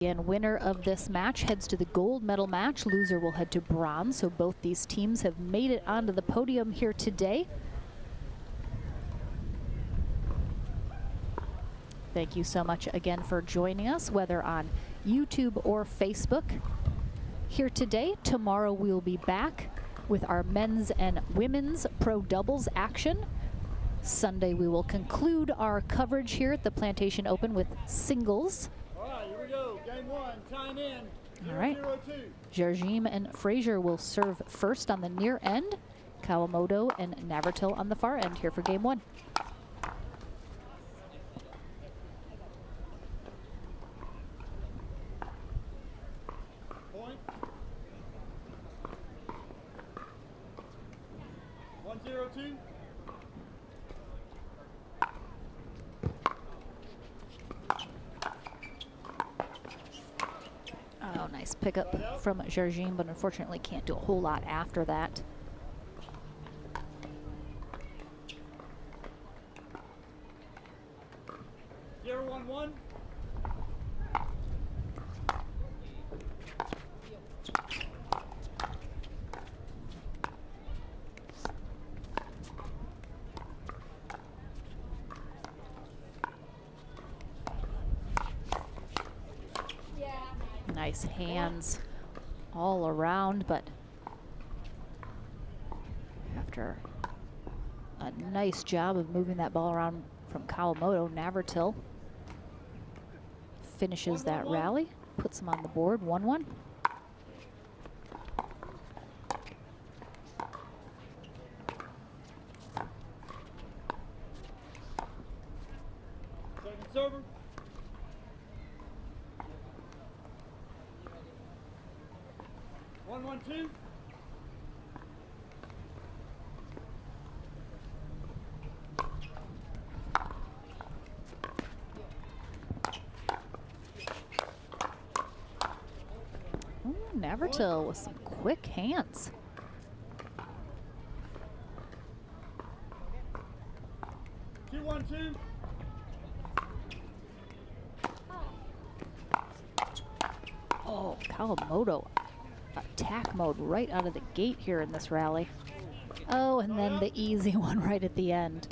And winner of this match heads to the gold medal match. Loser will head to bronze. So both these teams have made it onto the podium here today. Thank you so much again for joining us, whether on YouTube or Facebook here today. Tomorrow we will be back with our men's and women's pro doubles action. Sunday we will conclude our coverage here at the Plantation Open with singles. All right, here we go. Game one, time in. All right. 0-2. Jardim and Frazier will serve first on the near end. Kawamoto and Navratil on the far end here for game one. Point. 1-0-2. Oh, nice pickup from Jardim, but unfortunately can't do a whole lot after that. Zero, 1-1. Nice hands all around, but after a nice job of moving that ball around from Kawamoto, Navratil finishes that rally, puts him on the board, 1-1. Second server. 1-1-2. Ooh, Navratil with some quick hands. Two, 1-2. Oh, Kawamoto, attack mode right out of the gate here in this rally. Oh, and then the easy one right at the end.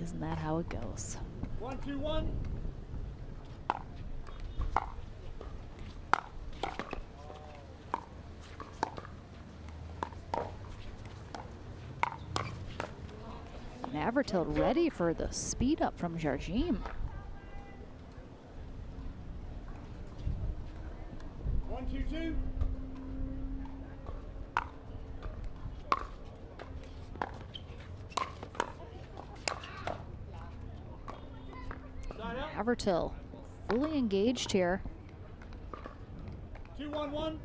Isn't that how it goes? 1-2-1. Navratil ready for the speed up from Jardim. 1-2-2. Side out. Navratil fully engaged here. 2-1-1.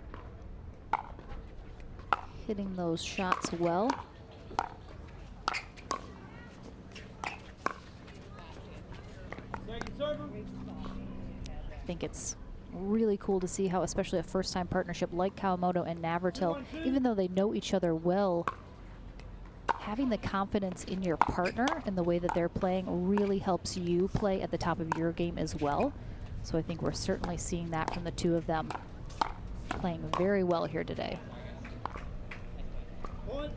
Hitting those shots well. Second server. I think it's really cool to see how, especially a first-time partnership like Kawamoto and Navratil, even though they know each other well, having the confidence in your partner and the way that they're playing really helps you play at the top of your game as well. So I think we're certainly seeing that from the two of them playing very well here today. Point.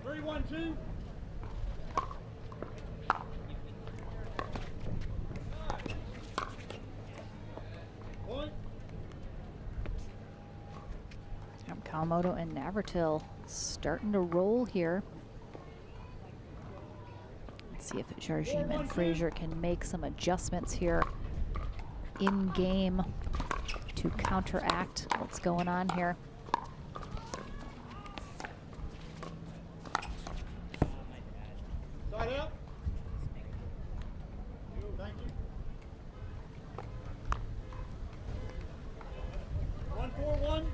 3-1-2. Point. Kawamoto and Navratil starting to roll here. Let's see if Jardim and Frazier can make some adjustments here in game to counteract what's going on here. Side out. Thank you. 1-4-1.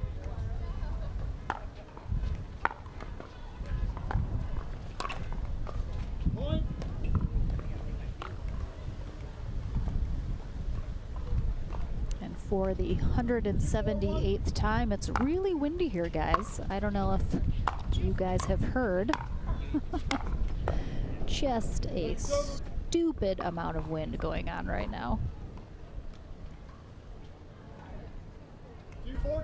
Point. And for the 178th time. It's really windy here, guys. I don't know if you guys have heard. Just a stupid amount of wind going on right now. 2-4-2.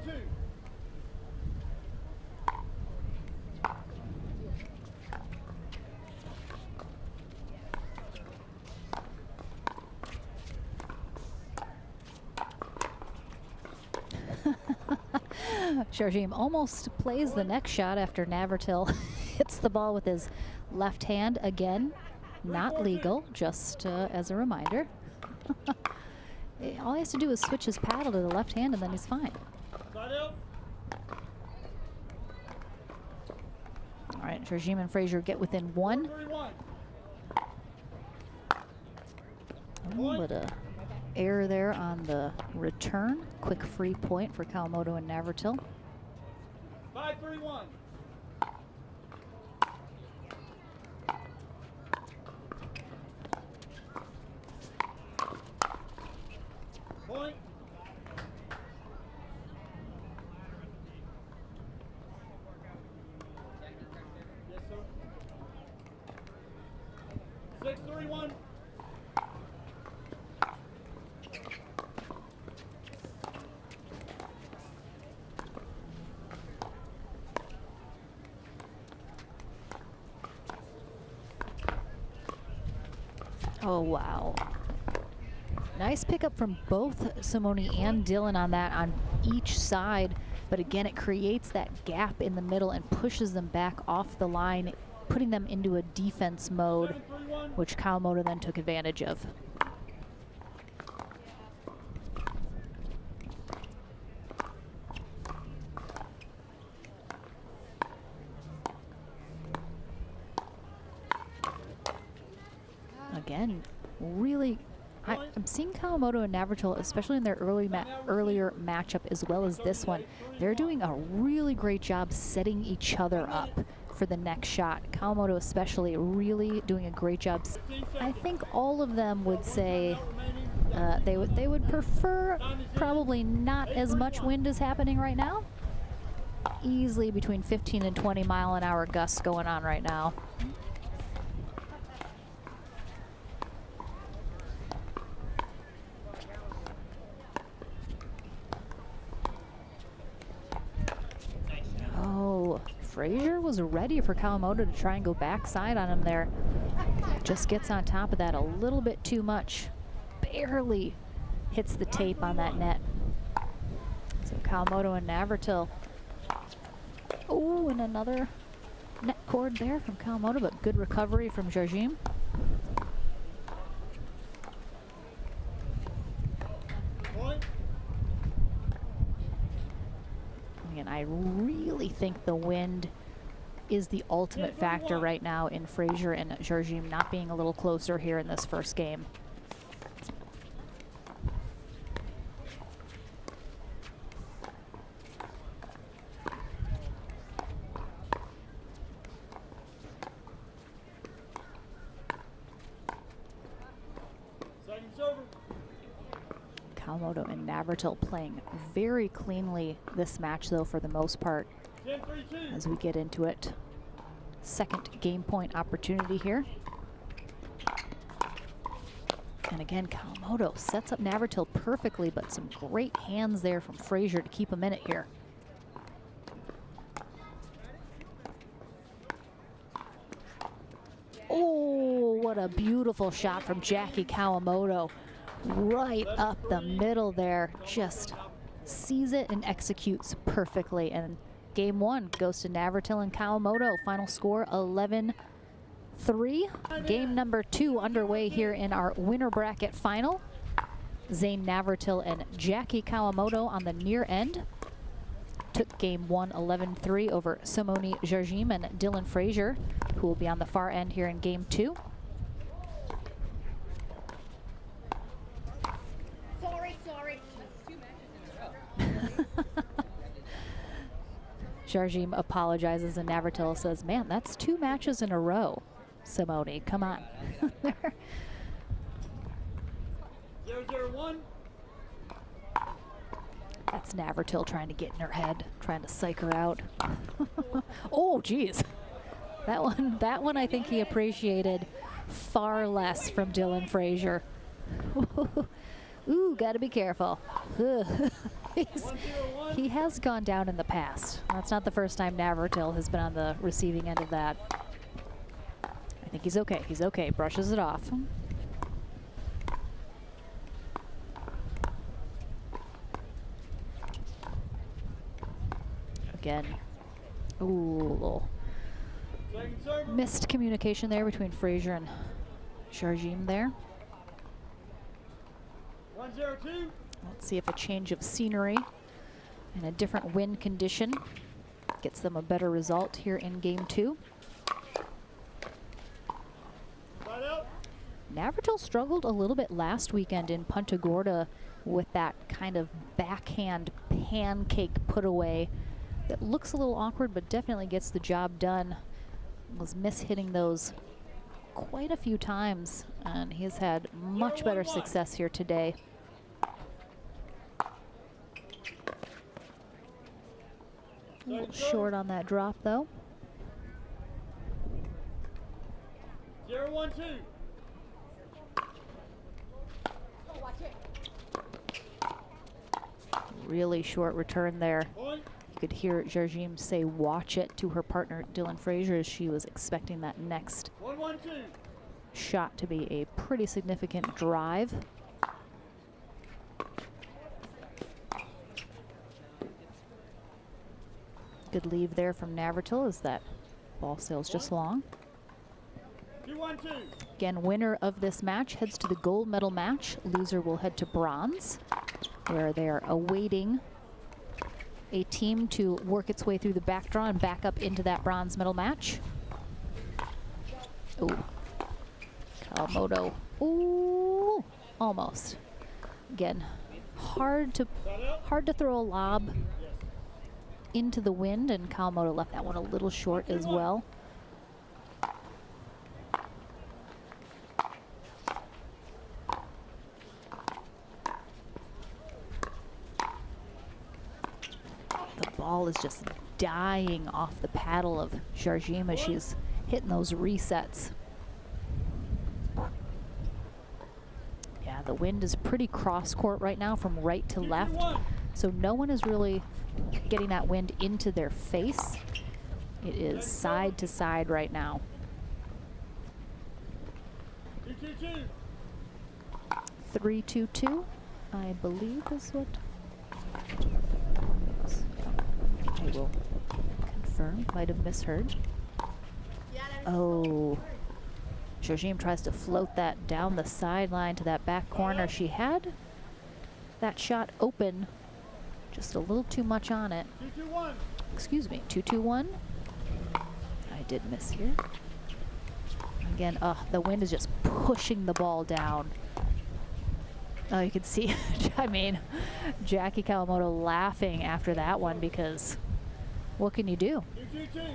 Jardim almost plays the next shot after Navratil hits the ball with his left hand. Again, not legal, just as a reminder. All he has to do is switch his paddle to the left hand and then he's fine. Side out. All right, Jardim and Frazier get within one. 3-1. A little bit of error there on the return. Quick free point for Kawamoto and Navratil. 5-3-1. Point. Yes, sir. 6-3-1. Oh, wow. Nice pickup from both Simone and Dylan on that on each side. But again, it creates that gap in the middle and pushes them back off the line, putting them into a defense mode, 7-3-1. which Kawamoto then took advantage of. Again, really, I'm seeing Kawamoto and Navratil, especially in their earlier matchup as well as this one, they're doing a really great job setting each other up for the next shot. Kawamoto especially really doing a great job. I think all of them would say they would prefer probably not as much wind is happening right now. Easily between 15 and 20 mile-an-hour gusts going on right now. Frazier was ready for Kawamoto to try and go backside on him there. Just gets on top of that a little bit too much. Barely hits the tape on that net. So Kawamoto and Navratil. Oh, and another net cord there from Kawamoto, but good recovery from Jardim. And I really think the wind is the ultimate factor right now in Frazier and Jardim not being a little closer here in this first game. Seconds over. Kawamoto and Navratil playing very cleanly this match, though, for the most part. 10-3-2. As we get into it. Second game point opportunity here. And again, Kawamoto sets up Navratil perfectly, but some great hands there from Frazier to keep him in it here. Oh, what a beautiful shot from Jackie Kawamoto. Right up the middle there. Just sees it and executes perfectly. And game one goes to Navratil and Kawamoto. Final score 11-3. Game number 2 underway here in our winner bracket final. Zane Navratil and Jackie Kawamoto on the near end took game 1 11-3 over Simone Jardim and Dylan Frazier, who will be on the far end here in game 2. Jardim apologizes and Navratil says, man, that's 2 matches in a row. Simone, come on. 0-0-1. It's Navratil trying to get in her head, trying to psych her out. Oh, geez. That one I think he appreciated far less from Dylan Frazier. Ooh, gotta be careful. He has gone down in the past. That's not the first time Navratil has been on the receiving end of that. I think he's okay. He's okay. Brushes it off. Again. Ooh, missed communication there between Frazier and Jardim there. 102. Let's see if a change of scenery and a different wind condition gets them a better result here in game 2. Navratil struggled a little bit last weekend in Punta Gorda with that kind of backhand pancake put away that looks a little awkward but definitely gets the job done. Was mishitting those quite a few times, and he's had much better success here today. A little short on that drop though. 0-1-2. Really short return there. You could hear Jardim say watch it to her partner Dylan Frazier as she was expecting that next 1-1-2. shot to be a pretty significant drive. Good leave there from Navratil as that ball sails just long. 2-1-2. Again, winner of this match heads to the gold medal match. Loser will head to bronze, where they are awaiting a team to work its way through the back draw and back up into that bronze medal match. Ooh. Kawamoto. Ooh, almost. Again, hard to throw a lob into the wind, and Kawamoto left that one a little short as well. The ball is just dying off the paddle of Jardim as she's hitting those resets. Yeah, the wind is pretty cross court right now from right to left, so no one is really getting that wind into their face. It is side to side right now. 3-2-2, I believe is what. I will confirm, might have misheard. Oh, Jardim tries to float that down the sideline to that back corner. She had that shot open, just a little too much on it. 2-2-1. Excuse me, 2-2-1. I did miss here. Again, the wind is just pushing the ball down. Oh, you can see, I mean, Jackie Kawamoto laughing after that one because what can you do? 2-2-2.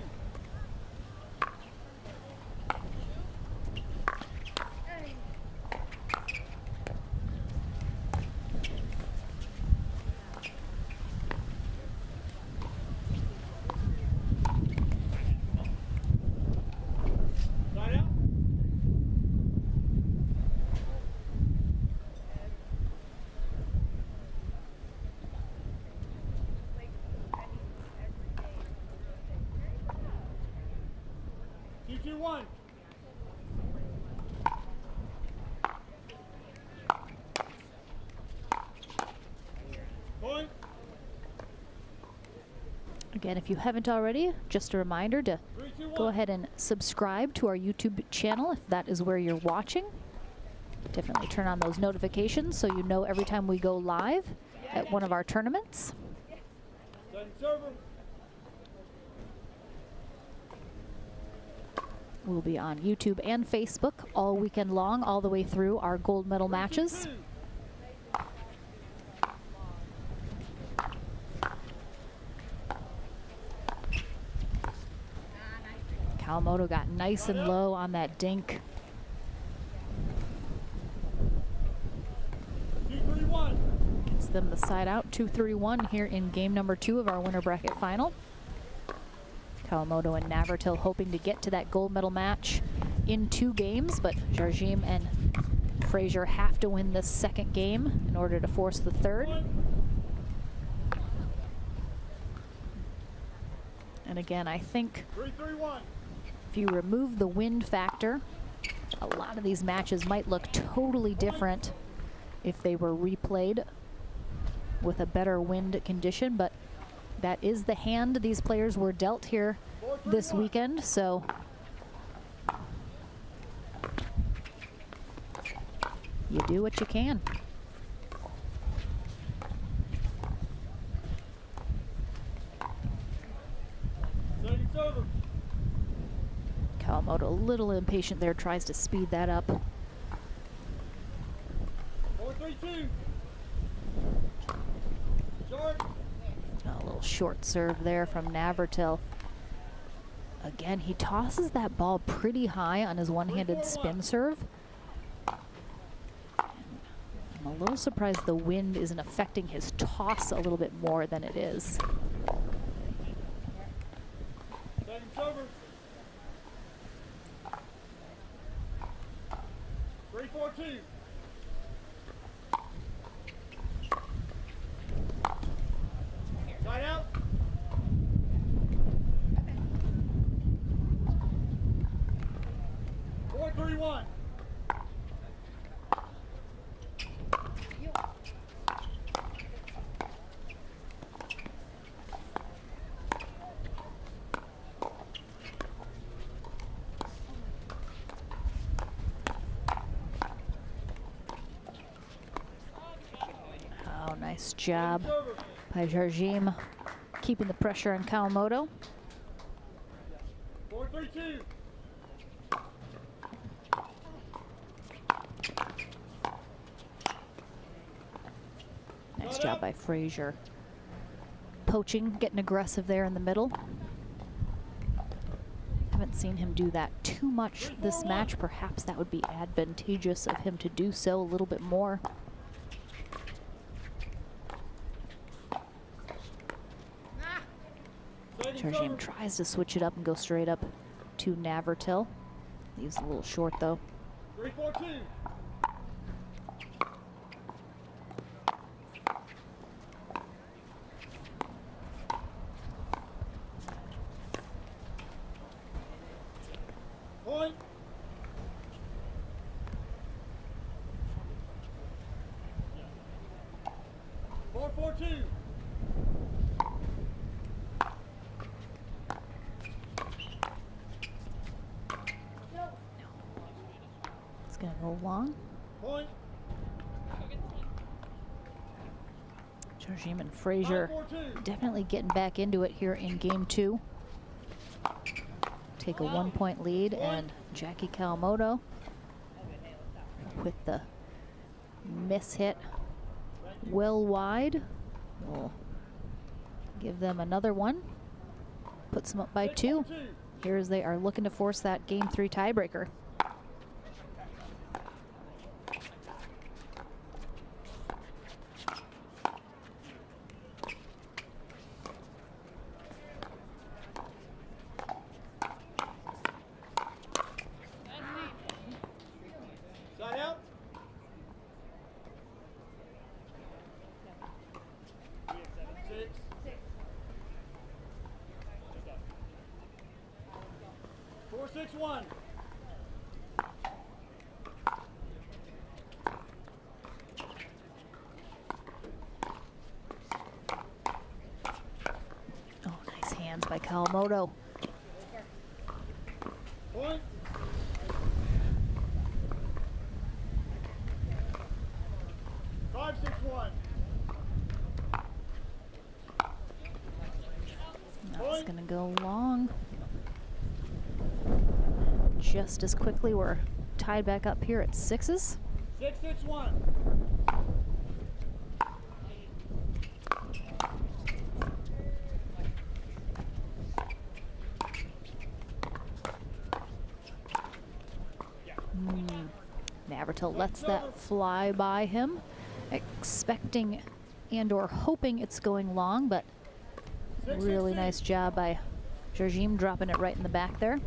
Again, if you haven't already, just a reminder to go ahead and subscribe to our YouTube channel if that is where you're watching. Definitely turn on those notifications so you know every time we go live at one of our tournaments. We'll be on YouTube and Facebook all weekend long, all the way through our gold medal matches. Kawamoto got nice and low on that dink. 2-3-1. Gets them the side out. 2-3-1 here in game number 2 of our winter bracket final. Kawamoto and Navratil hoping to get to that gold medal match in 2 games, but Jardim and Frazier have to win this second game in order to force the third. And again, I think if you remove the wind factor, a lot of these matches might look totally different if they were replayed with a better wind condition, but that is the hand these players were dealt here this weekend, so you do what you can. Kawamoto a little impatient there, tries to speed that up. 4-3-2. Short. A little short serve there from Navratil. Again, he tosses that ball pretty high on his one-handed spin serve. I'm a little surprised the wind isn't affecting his toss a little bit more than it is. Second server. 3-4-2. Side out. 4-3-1. Oh, nice job by Jardim, keeping the pressure on Kawamoto. 4-3-2. Nice job by Frazier. Poaching, getting aggressive there in the middle. Haven't seen him do that too much this match. Perhaps that would be advantageous of him to do so a little bit more. Jardim tries to switch it up and go straight up to Navratil. Leaves a little short though. 3-4-2. Point. Four, 4-2. It's gonna go long. Point. Jardim and Frazier 5-4-2. definitely getting back into it here in game 2. Take a 1-point lead, and Jackie Kawamoto with the miss hit well wide. We'll give them another one. Puts them up by 2. Here as they are looking to force that game 3 tiebreaker. Side out. Six. 4-6-1. Oh, nice hands by Kawamoto. Point. Five, 6-1. That's gonna go long. Just as quickly, we're tied back up here at 6s. 6-6-1. Navratil lets that fly by him, expecting and or hoping it's going long, but really nice job by Jardim dropping it right in the back there.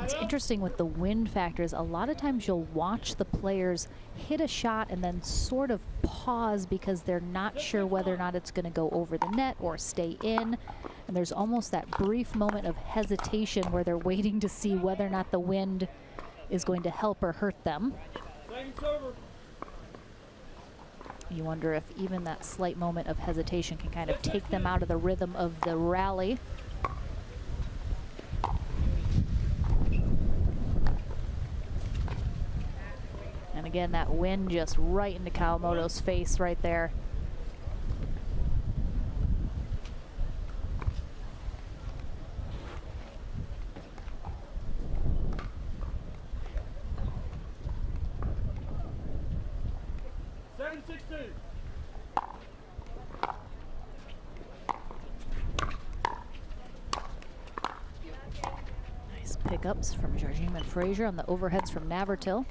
It's interesting with the wind factors. A lot of times you'll watch the players hit a shot and then sort of pause because they're not sure whether or not it's going to go over the net or stay in. And there's almost that brief moment of hesitation where they're waiting to see whether or not the wind is going to help or hurt them. You wonder if even that slight moment of hesitation can kind of take them out of the rhythm of the rally. And again, that wind just right into Kawamoto's face right there. Nice pickups from Jardim and Frazier on the overheads from Navratil.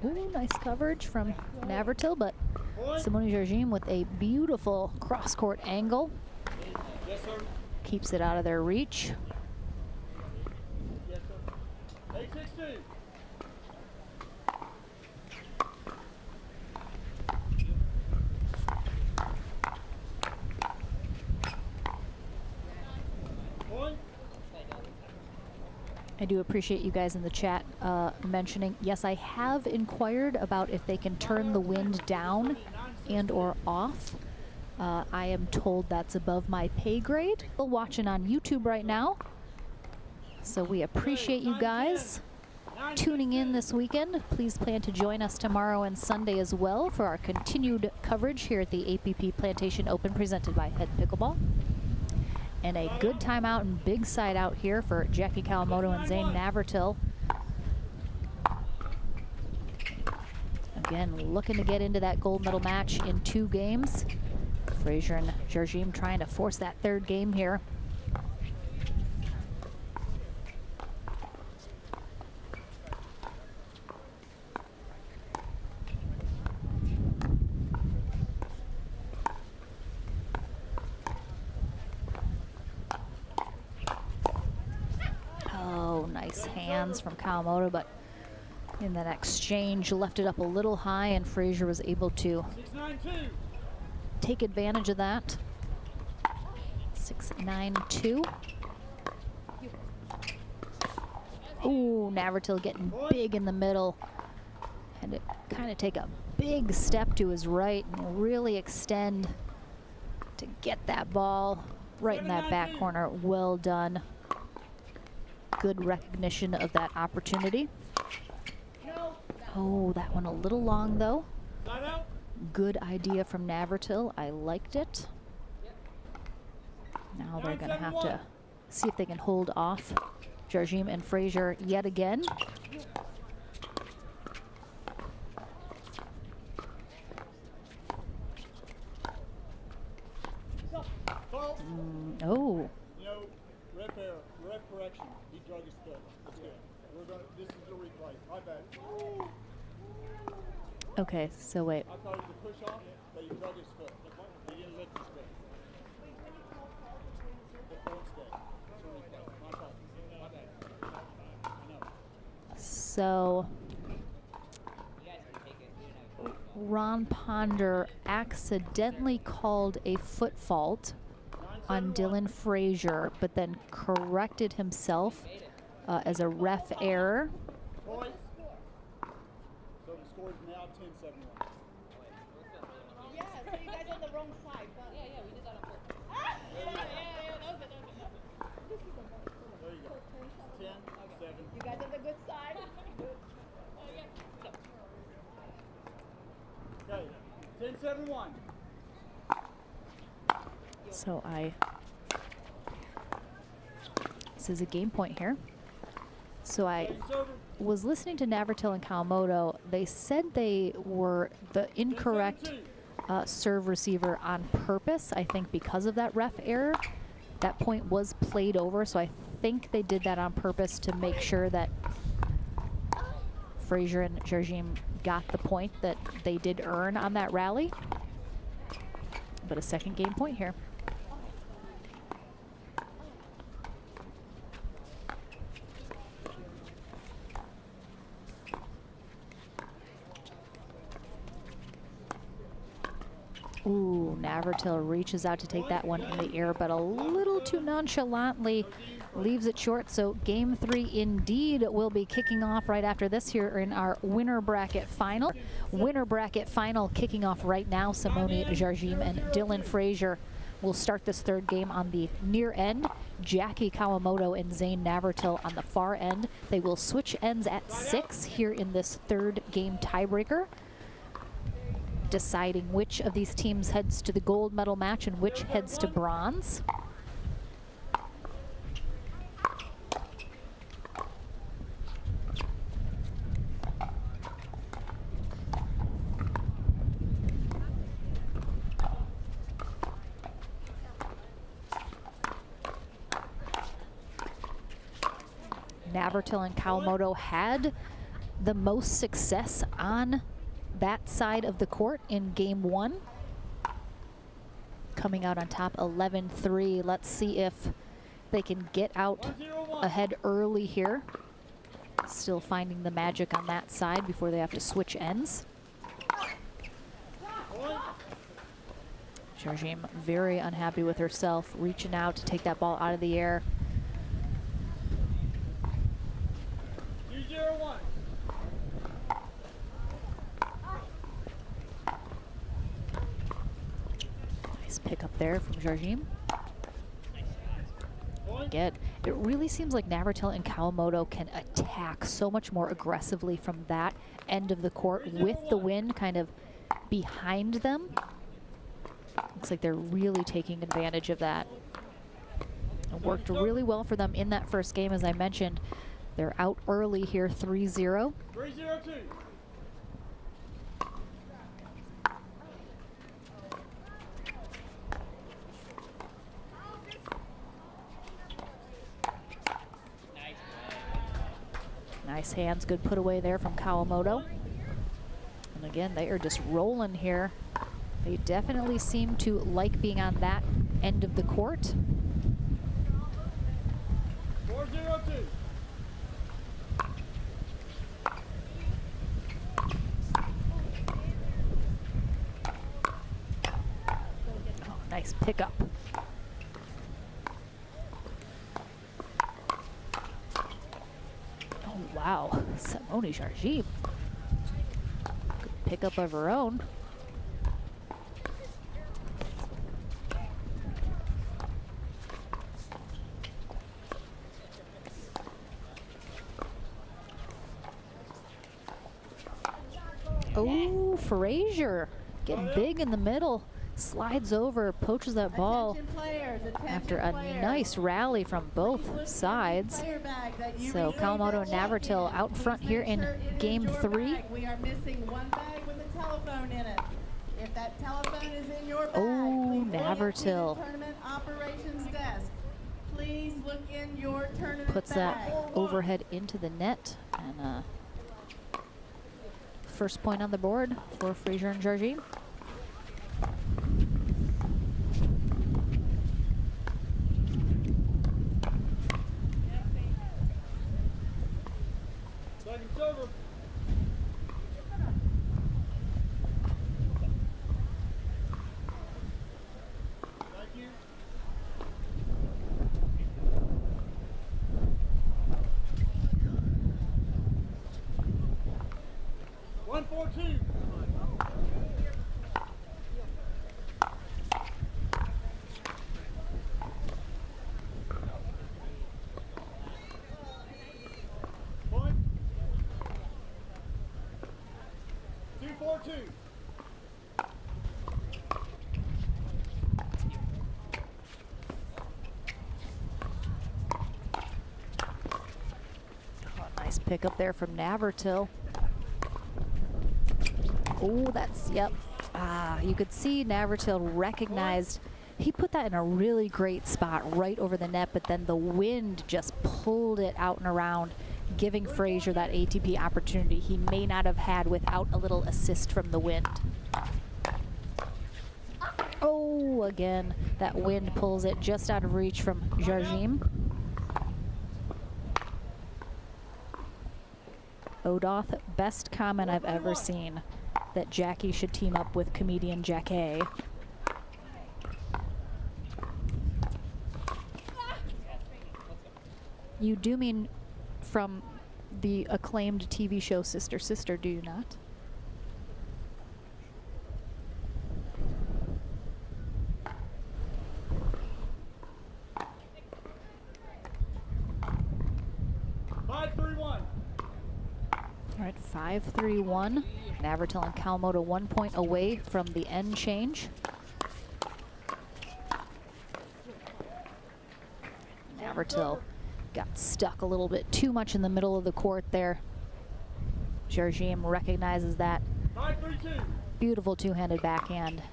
Ooh, nice coverage from Navratil, but Simone Jardim with a beautiful cross-court angle. Yes, sir. Keeps it out of their reach. Yes, sir. 8-6-2. I do appreciate you guys in the chat mentioning, yes, I have inquired about if they can turn the wind down and or off. I am told that's above my pay grade. We're watching on YouTube right now, so we appreciate you guys tuning in this weekend. Please plan to join us tomorrow and Sunday as well for our continued coverage here at the APP Plantation Open presented by Head Pickleball. And a good time out and big side out here for Jackie Kawamoto and Zane Navratil. Again, looking to get into that gold medal match in 2 games. Frazier and Jardim trying to force that 3rd game here. Nice hands from Kawamoto, but in that exchange left it up a little high, and Frazier was able to take advantage of that. 6-9-2. Ooh, Navratil getting big in the middle. And to kind of take a big step to his right and really extend to get that ball right in that back corner. Well done. Good recognition of that opportunity. Oh, that one a little long though. Good idea from Navratil. I liked it. Now they're going to have to see if they can hold off Jardim and Frazier yet again. Oh. Ref correction. He drug his foot. That's good. This is the replay. My bad. Okay, so wait. I thought it was a push off, but he drug his foot. He didn't lift his foot. The foot stay. It's a replay. My fault. My bad. I know. So Ron Ponder accidentally called a foot fault on Dylan Frazier, but then corrected himself as a ref error. Boys. So the score is now 10-7-1. Yeah, so you guys on the wrong side. But yeah, we did that on purpose. Yeah, that was it. This is a There you go. 10-7. You guys on the good side? Okay, 10-7-1. So this is a game point here. So I was listening to Navratil and Kawamoto. They said they were the incorrect serve receiver on purpose, I think, because of that ref error. That point was played over, so I think they did that on purpose to make sure that Frazier and Jardim got the point that they did earn on that rally. But a second game point here. Ooh, Navratil reaches out to take that one in the air, but a little too nonchalantly leaves it short. So game 3 indeed will be kicking off right after this here in our winner bracket final. Winner bracket final kicking off right now. Simone Jardim and Dylan Frazier will start this third game on the near end. Jackie Kawamoto and Zane Navratil on the far end. They will switch ends at 6 here in this third game tiebreaker, deciding which of these teams heads to the gold medal match and which heads to bronze. Navratil and Kawamoto had the most success on that side of the court in game 1. Coming out on top 11-3. Let's see if they can get out ahead early here. Still finding the magic on that side before they have to switch ends. Jardim very unhappy with herself, reaching out to take that ball out of the air. Nice pick up there from Jardim. Again, it really seems like Navratil and Kawamoto can attack so much more aggressively from that end of the court with the wind kind of behind them. Looks like they're really taking advantage of that. It worked really well for them in that first game, as I mentioned. They're out early here, 3-0. 3-0-2. Nice hands, good put away there from Kawamoto. And again, they are just rolling here. They definitely seem to like being on that end of the court. 4-0-2. Oh, nice pickup. Oh, wow. Simone Jardim. Good pickup of her own. Oh, Frazier getting big in the middle, slides over, poaches that ball after a nice rally from both sides. So Kawamoto and Navratil out in front here in game 3. We are missing one bag with a telephone in it. If that telephone is in your bag, Oh, please Navratil. look at the tournament operations desk. Please look in your tournament Puts bag. that overhead into the net, and first point on the board for Frazier and Jardim. Second server. Thank you. One, 4-2. Point. 2-4-2. Oh, nice pickup there from Navratil. Oh, that's, yep, You could see Navratil recognized, he put that in a really great spot right over the net, but then the wind just pulled it out and around, giving Frazier that ATP opportunity he may not have had without a little assist from the wind. Oh, again, that wind pulls it just out of reach from Jardim. Odoth, best comment I've ever seen, that Jackie should team up with comedian Jackie. You do mean from the acclaimed TV show Sister Sister, do you not? All right, 5-3-1. Navratil and Kawamoto 1 point away from the end change. Navratil got stuck a little bit too much in the middle of the court there. Jardim recognizes that. 5-3-2. Beautiful two-handed backhand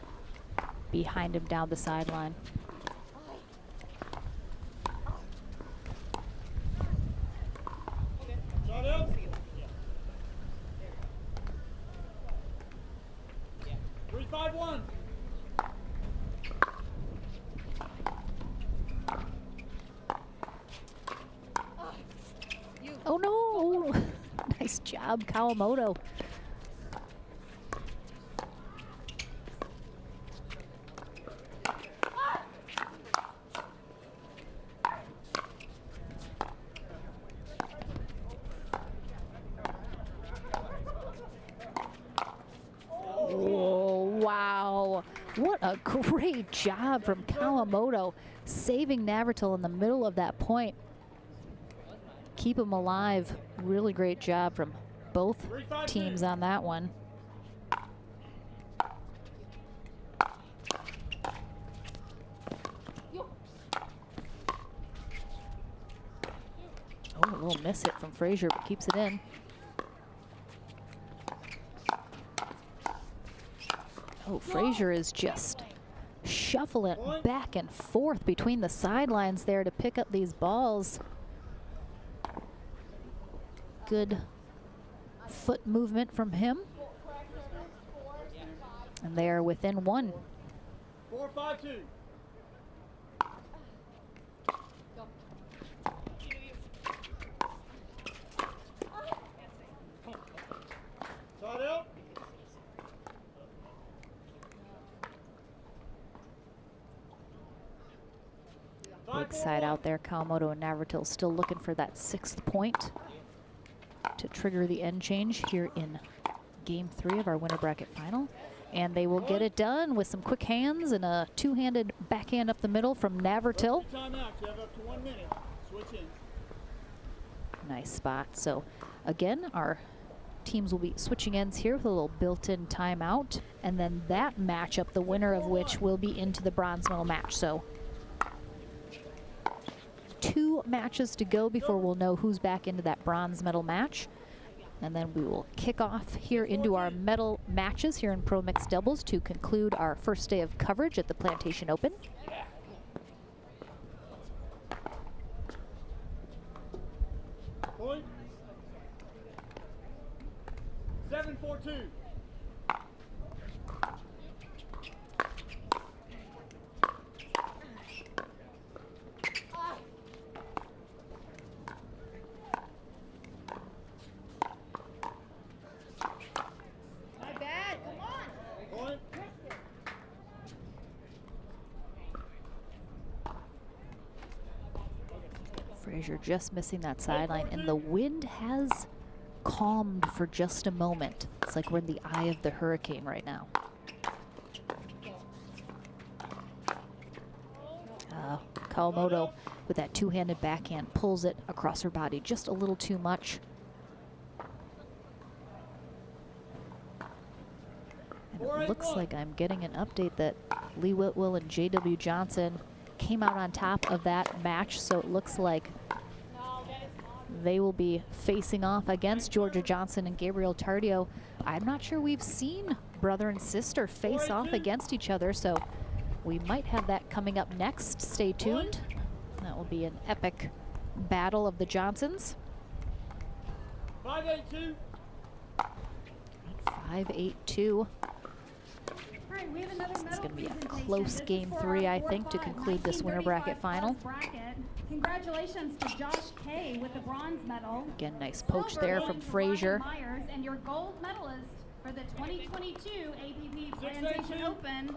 behind him down the sideline. Shot out. 3-5-1. Oh no! Nice job, Kawamoto. Oh, wow. What a great job from Kawamoto, saving Navratil in the middle of that point. Keep him alive. Really great job from both teams on that one. Oh, a little miss hit from Frazier, but keeps it in. Oh, Frazier is just shuffling back and forth between the sidelines there to pick up these balls. Good foot movement from him. And they are within one. 4-5-2. Shot out. Big side out there. Kawamoto and Navratil still looking for that 6th point to trigger the end change here in game 3 of our winter bracket final. And they will get it done with some quick hands and a two-handed backhand up the middle from Navratil. Time out. You have up to 1 minute. Switch in. Nice spot. So again, our teams will be switching ends here with a little built-in timeout. And then that matchup, the winner of which will be into the bronze medal match. So 2 matches to go before we'll know who's back into that bronze medal match. And then we will kick off here into our medal matches here in Pro Mixed Doubles to conclude our first day of coverage at the Plantation Open. Point. 7-4-2. Frazier just missing that sideline, and the wind has calmed for just a moment. It's like we're in the eye of the hurricane right now. Kawamoto with that two-handed backhand pulls it across her body just a little too much. And it looks like I'm getting an update that Lee Whitwell and J.W. Johnson came out on top of that match, so it looks like They will be facing off against Georgia Johnson and Gabriel Tardio. I'm not sure we've seen brother and sister face off against each other, so we might have that coming up next. Stay tuned. That will be an epic battle of the Johnsons. 5-8-2. 5-8-2. Right, we have another This is medal going to be a presentation. close This is game for 3, our I think, to 4-5 conclude this winter bracket 1935 final. bracket. Congratulations to Josh Kay with the bronze medal. Again, nice poach Silver there goes from to Frazier. Ryan Myers, and your gold medalist for the 2022 APP Plantation Open,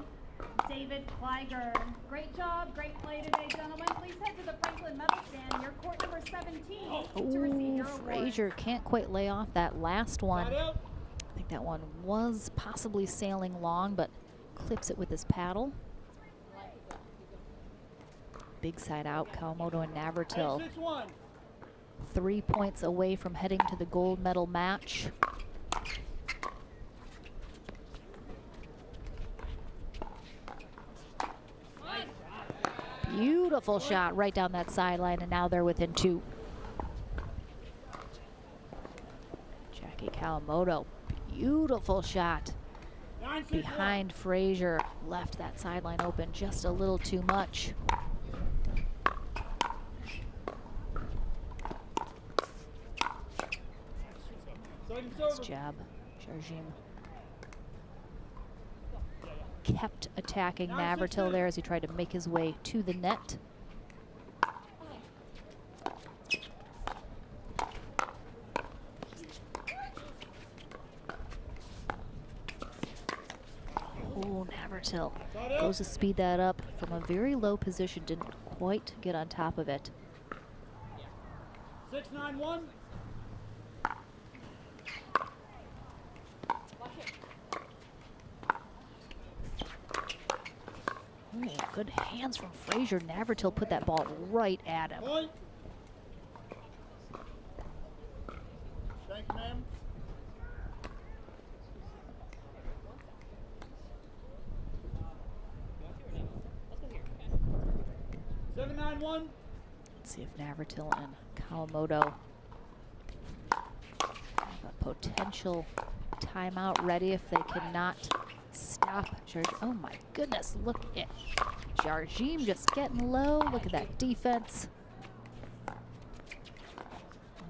David Kleiger. Great job, great play today, gentlemen. Please head to the Franklin Medal Stand, your court number 17, to receive Ooh, your award. Frazier can't quite lay off that last one. Side out. I think that one was possibly sailing long, but clips it with his paddle. Big side out, Kawamoto and Navratil. 6-1. 3 points away from heading to the gold medal match. Beautiful shot right down that sideline, and now they're within 2. Jackie Kawamoto, beautiful shot. 9-6-1. Behind Frazier, left that sideline open just a little too much. Second Nice server. job, Jardim. Kept attacking Navratil there as he tried to make his way to the net. Oh, Navratil goes to speed that up from a very low position, didn't quite get on top of it. 6-9-1. Oh, good hands from Frazier. Navratil put that ball right at him. Point. Thank you, ma'am. Seven, 9-1. Let's see if Navratil and Kawamoto have a potential timeout ready if they cannot stop Jardim. Oh my goodness, look at Jardim just getting low. Look at that defense.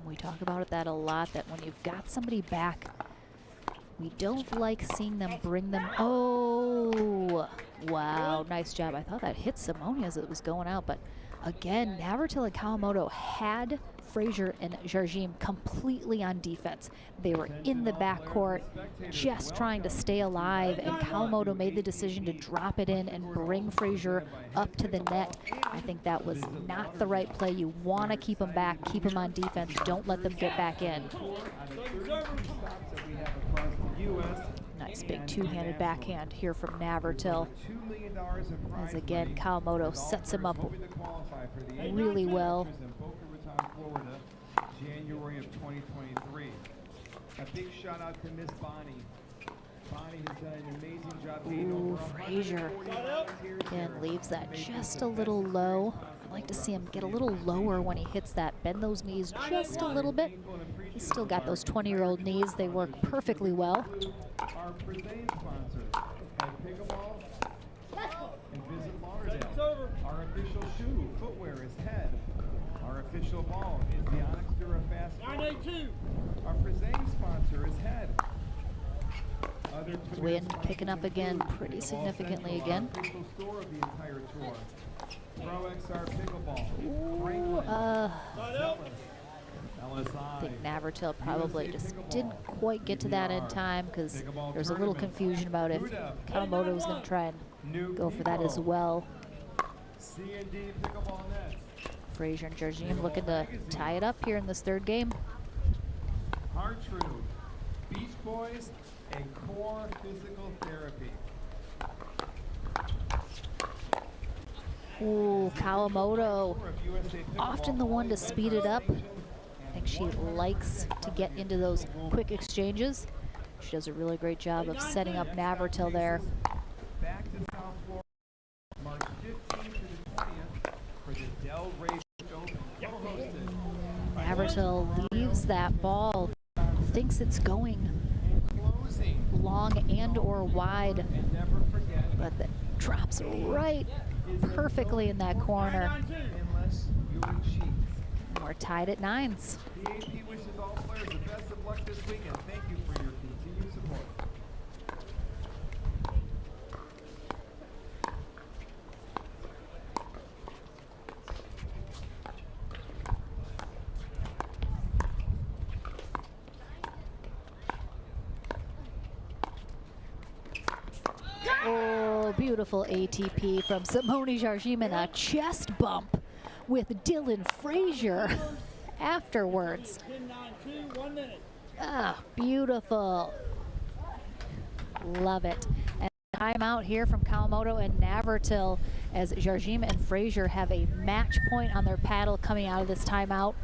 We talk about that a lot, that when you've got somebody back, we don't like seeing them bring them. Oh, wow, nice job. I thought that hit Simone as it was going out, but again, Navratil and Kawamoto had Frazier and Jardim completely on defense. They were in the backcourt just trying to stay alive, and Kawamoto made the decision to drop it in and bring Frazier up to the net. I think that was not the right play. You want to keep them back, keep them on defense, don't let them get back in. Nice big two-handed backhand here from Navratil, as again Kawamoto sets him up really well. January of 2023. A big shout out to Miss Bonnie. Bonnie has done an amazing job. Ooh, Frazier again leaves that just a little low. I'd like to see him get a little lower when he hits that. Bend those knees just a little bit. He's still got those 20-year-old knees. They work perfectly well. Our present sponsor at Pickleball and Visit Lauderdale. Our official shoe, footwear is Head. Our official ball is the Onyx Durafast. 9-8-2. Our presenting sponsor is Head. Wind picking up again pretty significantly again. Official store of the entire tour. Pro XR Pickleball. Ooh, I LSI. think Navratil probably just didn't quite get to that in time because there's a little confusion about if Kawamoto was going to try and go for that as well. C&D Pickleball Nets. Frazier and Jardim looking to tie it up here in this third game. Hartrue, Beach Boys, and Core Physical Therapy. Ooh, Kawamoto, often the one to speed it up. I think she likes to get into those quick exchanges. She does a really great job of setting up Navratil there. Back to South Florida, March 15th to the 20th for the Del Rey Open, co-hosted by Navratil leaves that ball, thinks it's going long and or wide, but that drops right perfectly in that corner. And we're tied at 9s. The AP wishes all players the best of luck this week, and thank you for your continued support. Oh, beautiful ATP from Simone Jardim, and a chest bump with Dylan Frazier afterwards. 10-9-2, 1 minute. Ah, beautiful. Love it. And timeout here from Kawamoto and Navratil as Jardim and Frazier have a match point on their paddle coming out of this timeout.